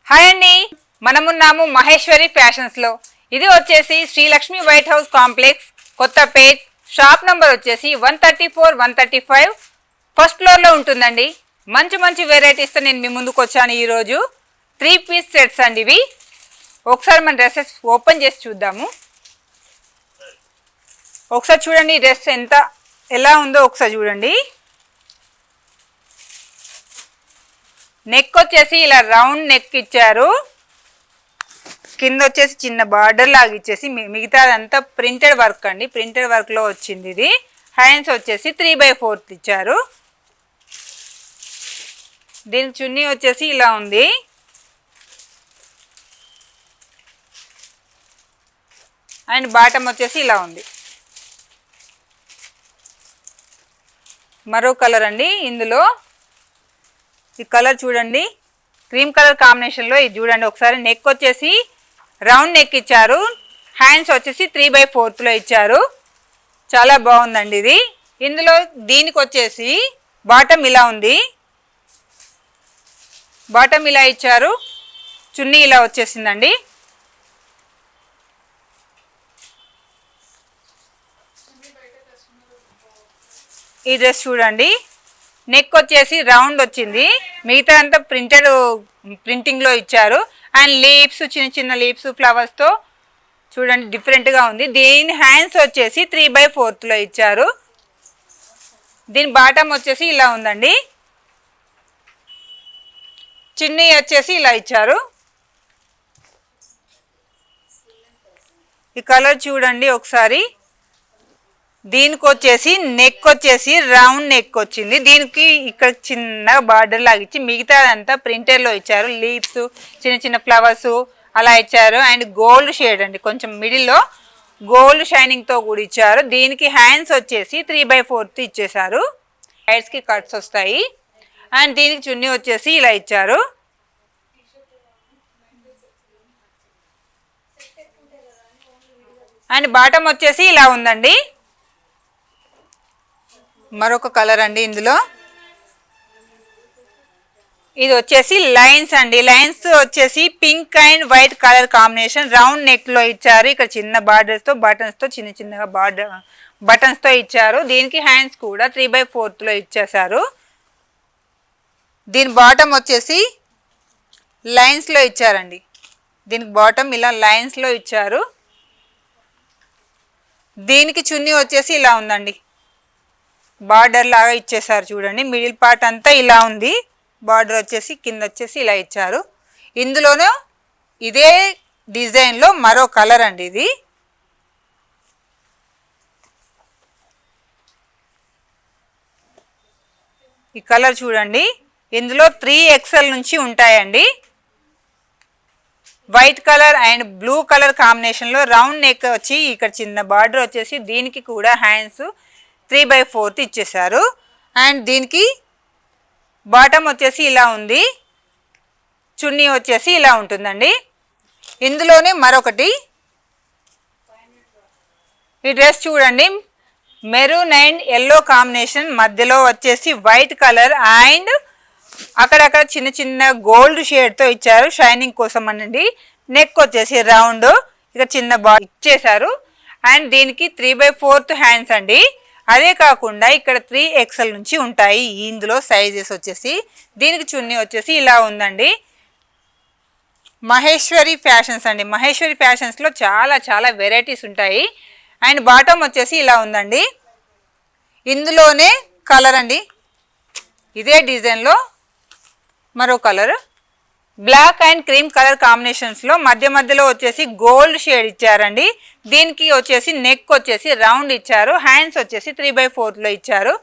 Hi అండి, మనమున్నాము Maheshwari fashions లో. ఇది వచ్చేసి Srilakshmi white house complex, Kothapet. Shop number వచ్చేసి 134, 135 ఫస్ట్ ఫ్లోర్ లో ఉంటుందండి. మంచి మంచి వెరైటీస్తో నేను మీ ముందుకు వచ్చాను ఈరోజు. 3 పీస్ సెట్స్ అండి ఇవి. ఒకసారి మన డ్రెస్సెస్ ఓపెన్ చేసి చూద్దాము. ఒకసారి చూడండి ఈ డ్రెస్ ఎలా ఉందో ఒకసారి చూడండి. నెక్ వచ్చేసి ఇలా రౌండ్ నెక్ ఇచ్చారు. కింద వచ్చేసి చిన్న బార్డర్ లాగా ఇచ్చేసి మిగతాదంతా ప్రింటెడ్ వర్క్ అండి. ప్రింటెడ్ వర్క్ లో వచ్చింది ఇది. హ్యాండ్స్ వచ్చేసి 3/4 ఇచ్చారు. దీని చున్నీ వచ్చేసి ఇలా ఉంది. అండ్ బాటమ్ వచ్చేసి ఇలా ఉంది. మరో కలర్ అండి ఇందులో. ఈ కలర్ చూడండి, క్రీమ్ కలర్ కాంబినేషన్లో. ఇది చూడండి ఒకసారి. నెక్ వచ్చేసి రౌండ్ నెక్ ఇచ్చారు. హ్యాండ్స్ వచ్చేసి 3/4లో ఇచ్చారు. చాలా బాగుందండి ఇది. ఇందులో దీనికి వచ్చేసి బాటమ్ ఇలా ఉంది. బాటమ్ ఇలా ఇచ్చారు. చున్నీ ఇలా వచ్చేసిందండి. ఈ డ్రెస్ చూడండి, నెక్ వచ్చేసి రౌండ్ వచ్చింది. మిగతా అంతా ప్రింటింగ్లో ఇచ్చారు. అండ్ లీవ్స్, చిన్న చిన్న లీవ్స్ ఫ్లవర్స్తో చూడండి డిఫరెంట్గా ఉంది. దీని హ్యాండ్స్ వచ్చేసి 3/4లో ఇచ్చారు. దీని బాటమ్ వచ్చేసి ఇలా ఉందండి. చున్నీ వచ్చేసి ఇలా ఇచ్చారు. ఈ కలర్ చూడండి ఒకసారి. దీనికి వచ్చేసి నెక్ వచ్చేసి రౌండ్ నెక్ వచ్చింది. దీనికి ఇక్కడ చిన్న బార్డర్ లాగా ఇచ్చి మిగతాదంతా ప్రింటర్లో ఇచ్చారు. లీవ్స్, చిన్న చిన్న ఫ్లవర్స్ అలా ఇచ్చారు. అండ్ గోల్డ్ షేడ్ అండి, కొంచెం మిడిల్లో గోల్డ్ షైనింగ్తో కూడా ఇచ్చారు. దీనికి హ్యాండ్స్ వచ్చేసి 3/4 ఇచ్చేసారు. సైడ్స్కి కట్స్ వస్తాయి. అండ్ దీనికి చున్నీ వచ్చేసి ఇలా ఇచ్చారు. అండ్ బాటమ్ వచ్చేసి ఇలా ఉందండి. మరొక కలర్ అండి ఇందులో. ఇది వచ్చేసి లైన్స్ అండి. లైన్స్ వచ్చేసి pink and white colour combination. Round నెక్లో ఇచ్చారు. ఇక్కడ చిన్న బార్డర్స్తో, బటన్స్తో, చిన్న చిన్నగా బటన్స్తో ఇచ్చారు. దీనికి హ్యాండ్స్ కూడా 3/4లో ఇచ్చేసారు. దీని బాటమ్ వచ్చేసి లైన్స్లో ఇచ్చారండి. దీనికి బాటమ్ ఇలా లైన్స్లో ఇచ్చారు. దీనికి చున్నీ వచ్చేసి ఇలా ఉందండి. బార్డర్ లాగా ఇచ్చేసారు చూడండి. మిడిల్ పార్ట్ అంతా ఇలా ఉంది. బార్డర్ వచ్చేసి కింద వచ్చేసి ఇలా ఇచ్చారు. ఇందులోనే ఇదే డిజైన్లో మరో కలర్ అండి ఇది. ఈ కలర్ చూడండి. ఇందులో 3XL నుంచి ఉంటాయండి. White colour and blue colour కాంబినేషన్లో రౌండ్ నెక్ వచ్చి ఇక్కడ చిన్న బార్డర్ వచ్చేసి దీనికి కూడా హ్యాండ్స్ 3/4 ఇచ్చేసారు. అండ్ దీనికి బాటమ్ వచ్చేసి ఇలా ఉంది. చున్నీ వచ్చేసి ఇలా ఉంటుందండి. ఇందులోనే మరొకటి. ఈ డ్రెస్ చూడండి, మెరూన్ అండ్ ఎల్లో కాంబినేషన్, మధ్యలో వచ్చేసి వైట్ కలర్ అండ్ అక్కడక్కడ చిన్న చిన్న గోల్డ్ షేడ్తో ఇచ్చారు షైనింగ్ కోసం అనండి. నెక్ వచ్చేసి రౌండ్, ఇక చిన్న ఇచ్చేసారు. అండ్ దీనికి 3/4 హ్యాండ్స్ అండి. అదే కాకుండా ఇక్కడ 3XL నుంచి ఉంటాయి ఇందులో సైజెస్ వచ్చేసి. దీనికి చున్నీ వచ్చేసి ఇలా ఉందండి. మహేశ్వరి ఫ్యాషన్స్ అండి. మహేశ్వరి ఫ్యాషన్స్లో చాలా చాలా వెరైటీస్ ఉంటాయి. అండ్ బాటమ్ వచ్చేసి ఇలా ఉందండి. ఇందులోనే కలర్ అండి, ఇదే డిజైన్లో మరో colour. Black and cream colour కాంబినేషన్స్లో మధ్యలో వచ్చేసి గోల్డ్ షేడ్ ఇచ్చారండి. దీనికి వచ్చేసి నెక్ వచ్చేసి రౌండ్ ఇచ్చారు. హ్యాండ్స్ వచ్చేసి 3/4లో ఇచ్చారు.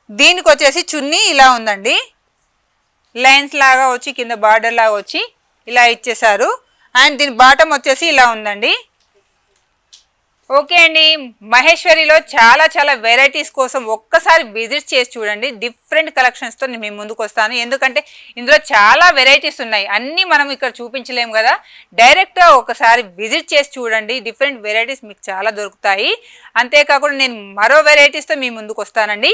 దీనికి వచ్చేసి చున్నీ ఇలా ఉందండి. లైన్స్ లాగా వచ్చి కింద బార్డర్ లాగా వచ్చి ఇలా ఇచ్చేసారు. అండ్ దీని బాటమ్ వచ్చేసి ఇలా ఉందండి. ఓకే అండి, మహేశ్వరిలో చాలా చాలా వెరైటీస్ కోసం ఒక్కసారి విజిట్ చేసి చూడండి. డిఫరెంట్ కలెక్షన్స్తో నేను మీ ముందుకు వస్తాను. ఎందుకంటే ఇందులో చాలా వెరైటీస్ ఉన్నాయి. అన్నీ మనం ఇక్కడ చూపించలేము కదా. డైరెక్ట్గా ఒకసారి విజిట్ చేసి చూడండి. డిఫరెంట్ వెరైటీస్ మీకు చాలా దొరుకుతాయి. అంతేకాకుండా నేను మరో వెరైటీస్తో మీ ముందుకు వస్తానండి.